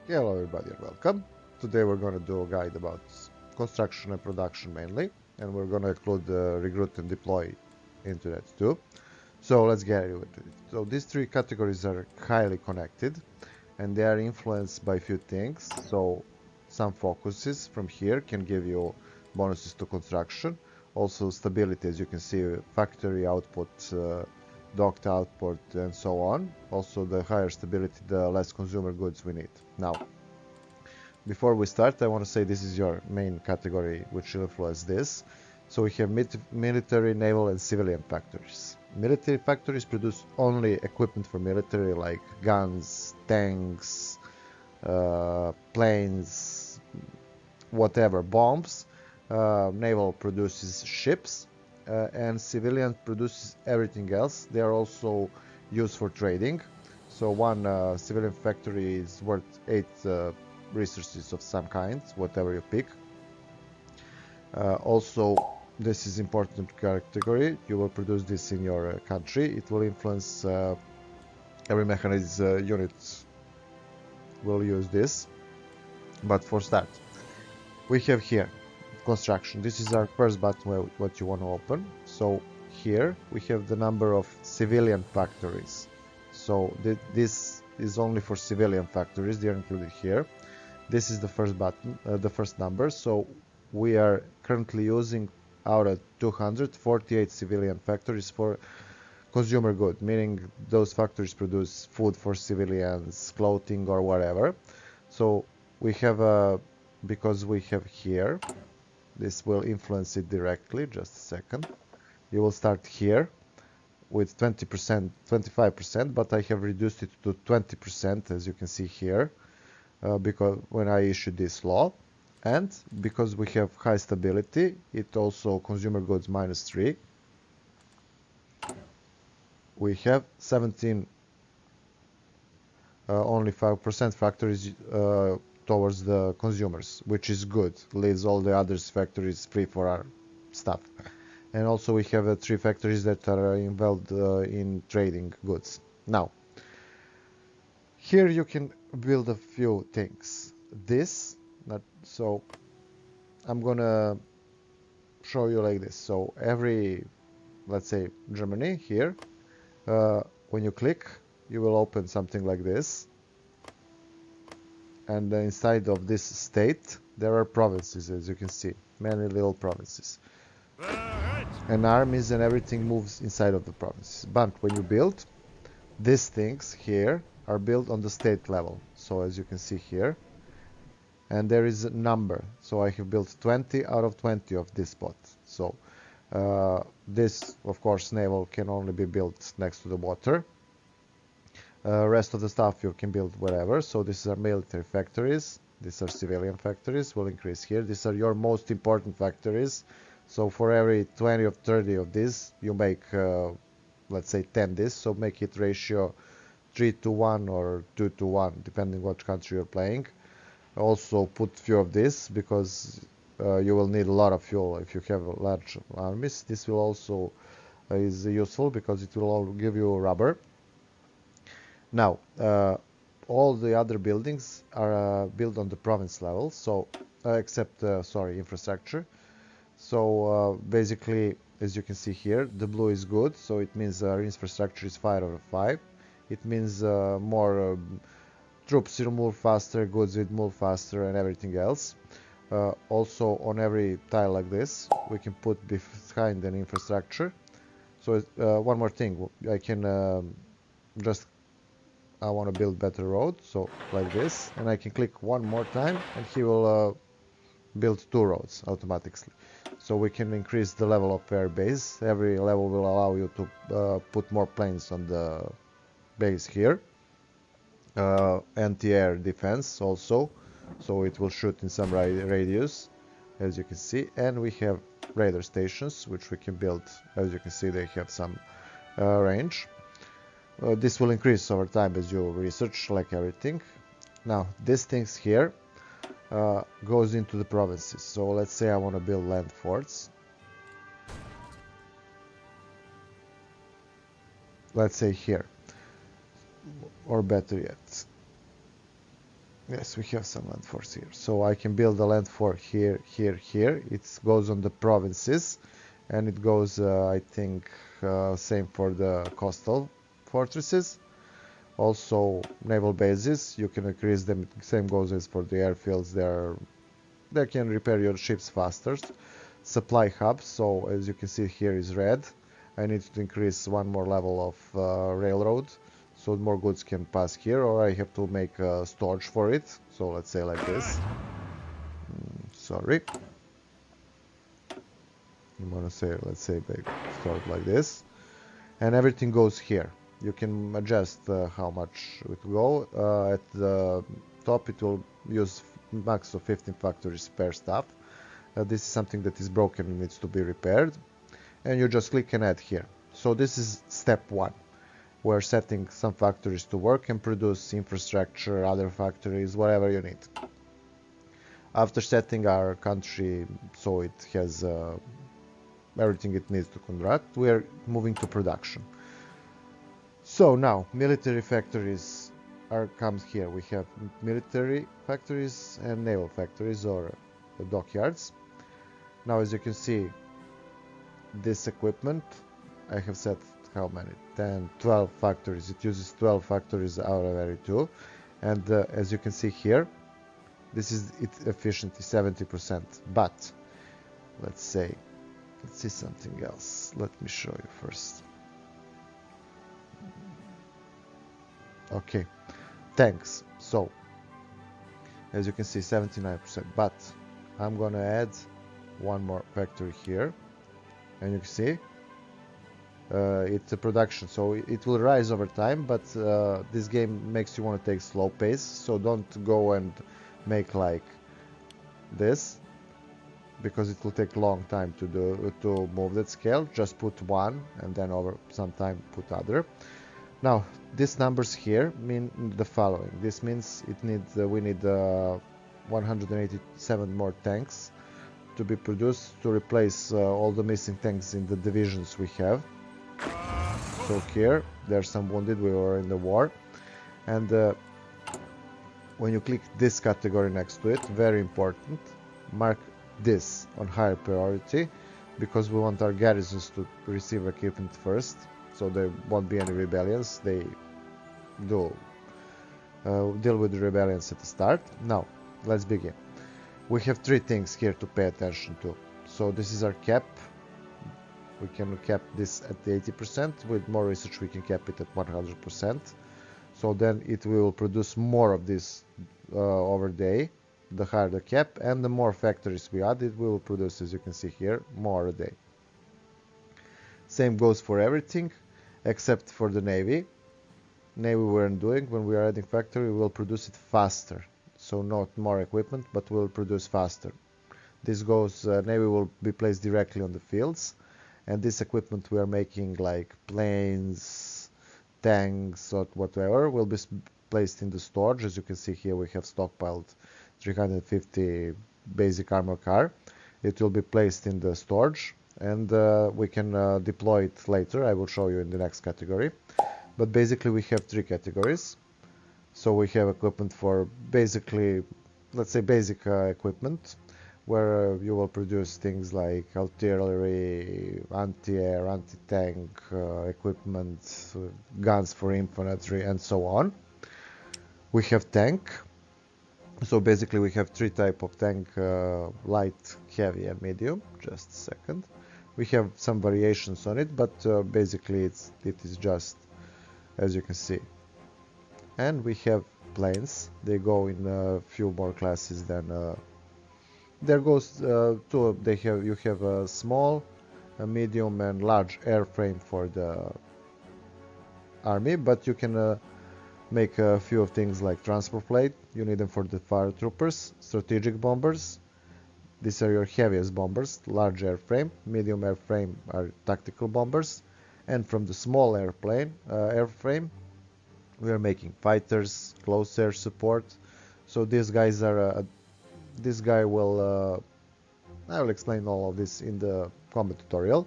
Hello everybody and welcome. Today we're going to do a guide about construction and production mainly, and we're going to include recruit and deploy into that too. So let's get into it. So these three categories are highly connected and they are influenced by a few things. So some focuses from here can give you bonuses to construction. Also stability, as you can see, factory output, docked output and so on. Also the higher stability, the less consumer goods we need. Now, before we start, I want to say this is your main category which will influence this. So we have military, naval and civilian factories. Military factories produce only equipment for military like guns, tanks, planes, whatever, bombs. Naval produces ships and civilian produces everything else. They are also used for trading. So one civilian factory is worth 8 resources of some kind, whatever you pick. Also, this is important category. You will produce this in your country. It will influence every mechanized unit will use this. But for start, we have here construction. This is our first button what you want to open. So here we have the number of civilian factories. So this is only for civilian factories. They are included here. This is the first button, the first number. So we are currently using out of 248 civilian factories for consumer good, meaning those factories produce food for civilians, clothing or whatever. So we have because we have here, this will influence it directly. Just a second. You will start here with 20%, 25%, but I have reduced it to 20%, as you can see here. Because when I issued this law, and because we have high stability, it also consumer goods -3. We have 17, only 5% factories towards the consumers, which is good. Leaves all the others factories free for our stuff. And also we have 3 factories that are involved in trading goods. Now, here you can build a few things. So I'm gonna show you like this. So let's say Germany here, when you click, you will open something like this. And inside of this state, there are provinces, as you can see, many little provinces. And armies and everything moves inside of the provinces. But when you build, these things here are built on the state level. So as you can see here, and there is a number. So I have built 20 out of 20 of this spot. So this, of course, naval can only be built next to the water. Rest of the stuff you can build wherever. So these are military factories. These are civilian factories. Will increase here. These are your most important factories. So for every 20 or 30 of these, you make, let's say 10 this. So make it ratio 3:1 or 2:1, depending what country you're playing. Also put few of this because you will need a lot of fuel if you have large armies. This will also is useful because it will all give you rubber. Now, all the other buildings are built on the province level, so except infrastructure. So basically, as you can see here, the blue is good, so it means our infrastructure is 5 out of 5. It means more troops will move faster, goods will move faster, and everything else. Also, on every tile like this, we can put behind an infrastructure. So one more thing, I can I want to build better road, so like this, and I can click one more time, and he will build 2 roads automatically. So we can increase the level of air base. Every level will allow you to put more planes on the base here. Anti-air defense also, so it will shoot in some radius, as you can see. And we have radar stations, which we can build. As you can see, they have some range. This will increase over time as you research, like everything. Now, these things here goes into the provinces. So let's say I want to build land forts. Let's say here, or better yet, Yes, we have some land force here. So I can build a land fort here, here, here. It goes on the provinces, and it goes, I think, same for the coastal fortresses. Also, naval bases, you can increase them. Same goes as for the airfields. They can repair your ships faster. Supply hubs. So as you can see here is red. I need to increase one more level of railroad, so more goods can pass here, or I have to make a storage for it. So let's say like this. Sorry. I'm gonna say, let's say, store it like this, and everything goes here. You can adjust how much it will go. At the top, it will use max of 15 factories per staff. This is something that is broken and needs to be repaired, and you just click and add here. So this is step 1. We're setting some factories to work and produce infrastructure, other factories, whatever you need. After setting our country so it has everything it needs to conduct, we are moving to production. So now military factories comes here. We have military factories and naval factories, or dockyards. Now as you can see, this equipment I have set how many? 10, 12 factories. It uses 12 factories out of every 2, and as you can see here, this is its efficiency 70%. But let's see something else. Let me show you first. Okay, tanks. So as you can see, 79%. But I'm gonna add one more factory here, and you can see it's a production, so it will rise over time, but this game makes you want to take slow pace, so don't go and make like this, because it will take a long time to move that scale. Just put one, and then over some time put other. Now these numbers here mean the following. This means we need 187 more tanks to be produced to replace all the missing tanks in the divisions we have. So here there's some wounded, we were in the war, and when you click this category next to it, very important, mark this on higher priority, because we want our garrisons to receive equipment first, so there won't be any rebellions. They do deal with the rebellions at the start. Now let's begin. We have 3 things here to pay attention to. So this is our cap. We can cap this at 80%. With more research we can cap it at 100%. So then it will produce more of this over day. The higher the cap, and the more factories we add, it will produce, as you can see here, more a day. Same goes for everything except for the navy. Navy we weren't doing. When we are adding factory, we will produce it faster. So not more equipment, but will produce faster. This goes, navy will be placed directly on the fields, and this equipment we are making, like planes, tanks, or whatever, will be placed in the storage. As you can see here, we have stockpiled 350 basic armor car. It will be placed in the storage, and we can deploy it later. I will show you in the next category. But basically we have 3 categories. So we have equipment for basically, let's say, basic equipment, where you will produce things like artillery, anti-air, anti-tank equipment, guns for infantry, and so on. We have tank. So basically we have 3 types of tank, light, heavy, and medium. Just a second. We have some variations on it, but basically it is just as you can see. And we have planes. They go in a few more classes than there goes two. You have a small, a medium, and large airframe for the army, but you can make a few of things like transport plane. You need them for the fire troopers, strategic bombers. These are your heaviest bombers. Large airframe, medium airframe are tactical bombers, and from the small airframe, we are making fighters, close air support. So these guys are. This guy will. I will explain all of this in the combat tutorial.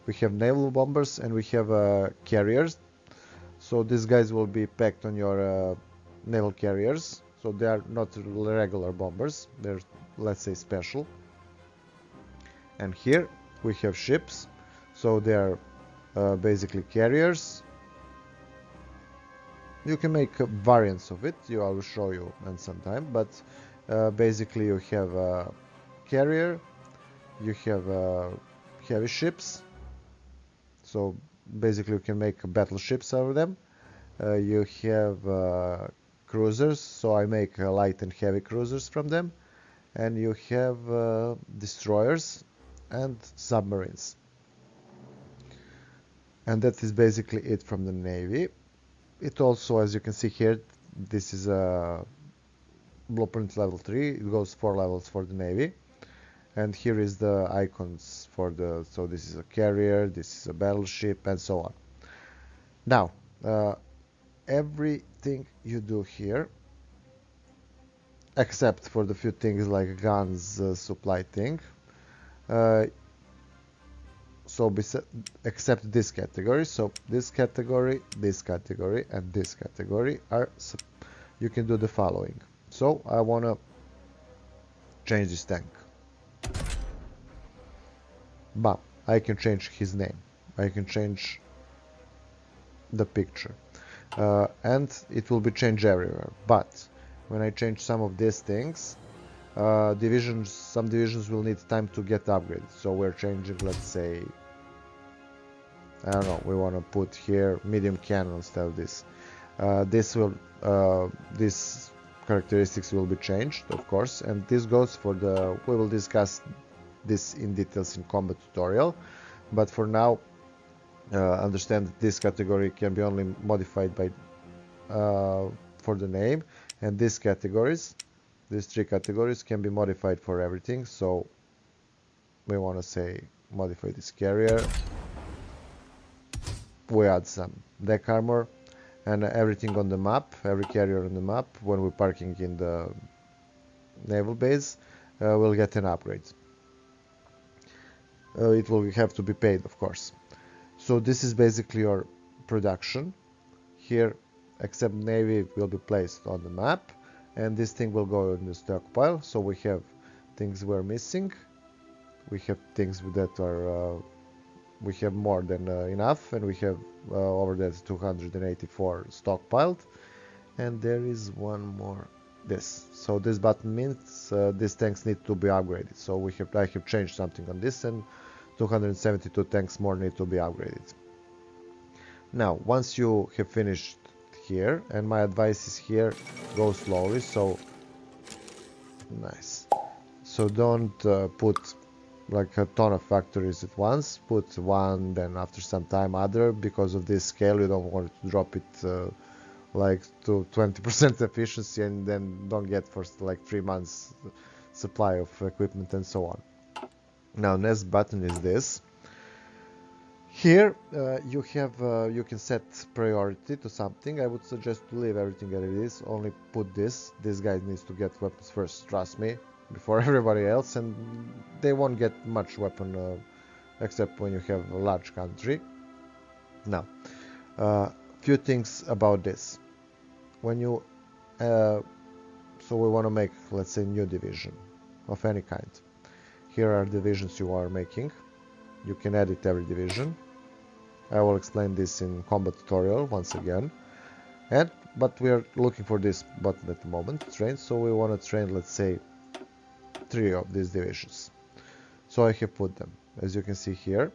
We have naval bombers and we have carriers. So these guys will be packed on your naval carriers. so they are not regular bombers, they're, let's say, special. And here we have ships, so they are basically carriers. You can make variants of it, I will show you in some time, but basically you have a carrier, you have heavy ships, so basically you can make battleships out of them. You have cruisers, so I make light and heavy cruisers from them, and you have destroyers and submarines. And that is basically it from the Navy. It also, as you can see here, this is a blueprint level 3, it goes 4 levels for the Navy. And here is the icons for the, so this is a carrier, this is a battleship, and so on. Now, everything you do here, except for the few things like guns, supply thing, so except this category, so this category, and this category are, you can do the following. So I want to change this tank. But I can change his name, I can change the picture, and it will be changed everywhere. But when I change some of these things, some divisions will need time to get upgraded. So we're changing, let's say, I don't know, we want to put here medium cannon instead of this. These characteristics will be changed, of course, and this goes for the, we will discuss this in details in combat tutorial, but for now understand that this category can be only modified by for the name, and these categories, these 3 categories, can be modified for everything. So we want to say modify this carrier, we add some deck armor, and everything on the map, every carrier on the map, when we're parking in the naval base, will get an upgrade. It will have to be paid, of course. So this is basically your production. Here, except Navy will be placed on the map, and this thing will go in the stockpile. So we have things we're missing, we have things that are we have more than enough, and we have over that 284 stockpiled, and there is one more, this. So this button means these tanks need to be upgraded. So I have changed something on this, and 272 tanks more need to be upgraded. Now, once you have finished here, and my advice is here, go slowly, so nice. So don't put like a ton of factories at once, put one, then after some time other, because of this scale you don't want to drop it like to 20% efficiency and then don't get for like 3 months supply of equipment and so on. Now, next button is this. Here you have you can set priority to something. I would suggest to leave everything as it is, only put this guy needs to get weapons first, trust me, before everybody else, and they won't get much weapon except when you have a large country. Now, few things about this. When you so we want to make, let's say, new division of any kind. Here are divisions you are making. You can edit every division. I will explain this in combat tutorial once again. But we are looking for this button at the moment, train. So we want to train, let's say, 3 of these divisions. So I have put them, as you can see here.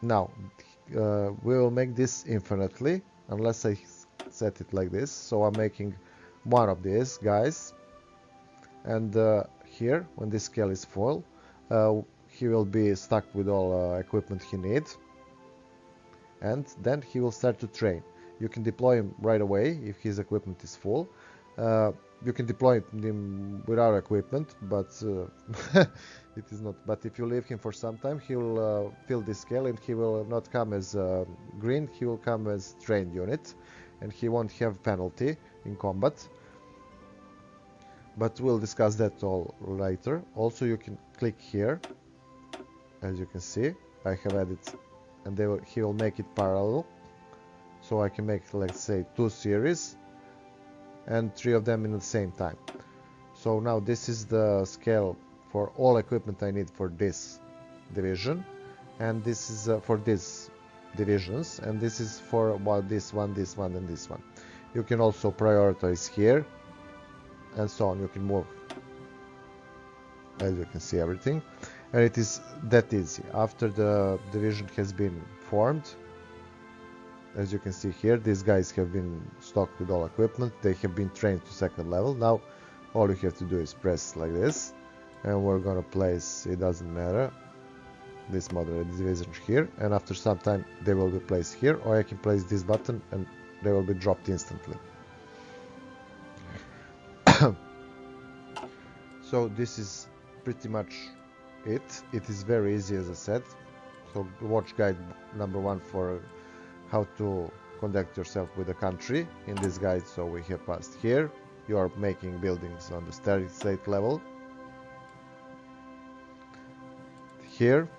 Now, we will make this infinitely, unless I set it like this. So I'm making one of these guys, and here, when this scale is full, he will be stuck with all equipment he needs, and then he will start to train. You can deploy him right away if his equipment is full. You can deploy him without equipment, but it is not. But if you leave him for some time, he will fill this scale, and he will not come as green. He will come as trained unit, and he won't have penalty in combat. But we'll discuss that all later. Also, you can click here, as you can see. I have added, and he will make it parallel. So I can make, let's say, 2 series. and 3 of them in the same time. So now this is the scale for all equipment I need for this division, and this is for these divisions, and this is for this one, and this one. You can also prioritize here, and so on. You can move, as you can see, everything, and it is that easy. After the division has been formed, as you can see here, these guys have been stocked with all equipment. They have been trained to second level. Now all you have to do is press like this, and we're gonna place, it doesn't matter, this moderate division here, and after some time they will be placed here, or I can place this button and they will be dropped instantly. So this is pretty much it. It is very easy, as I said. So watch guide number 1 for how to conduct yourself with a country. In this guide, so we have passed here. You are making buildings on the steady state level. Here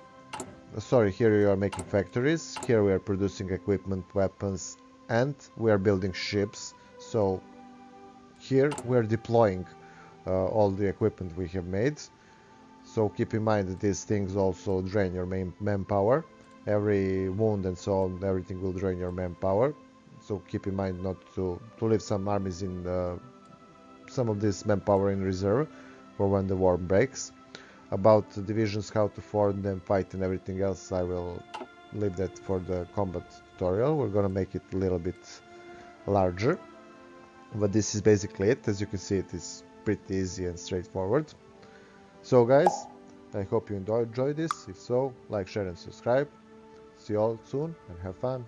you are making factories. Here we are producing equipment, weapons, and we are building ships. So here we are deploying all the equipment we have made. So keep in mind that these things also drain your manpower. Every wound and so on, everything will drain your manpower. So keep in mind not to leave some armies in some of this manpower in reserve for when the war breaks. About the divisions, how to form them, fight, and everything else, I will leave that for the combat tutorial. We're gonna make it a little bit larger, but this is basically it. As you can see, it is pretty easy and straightforward. So guys, I hope you enjoyed this. If so, like, share, and subscribe. See you all soon, and have fun.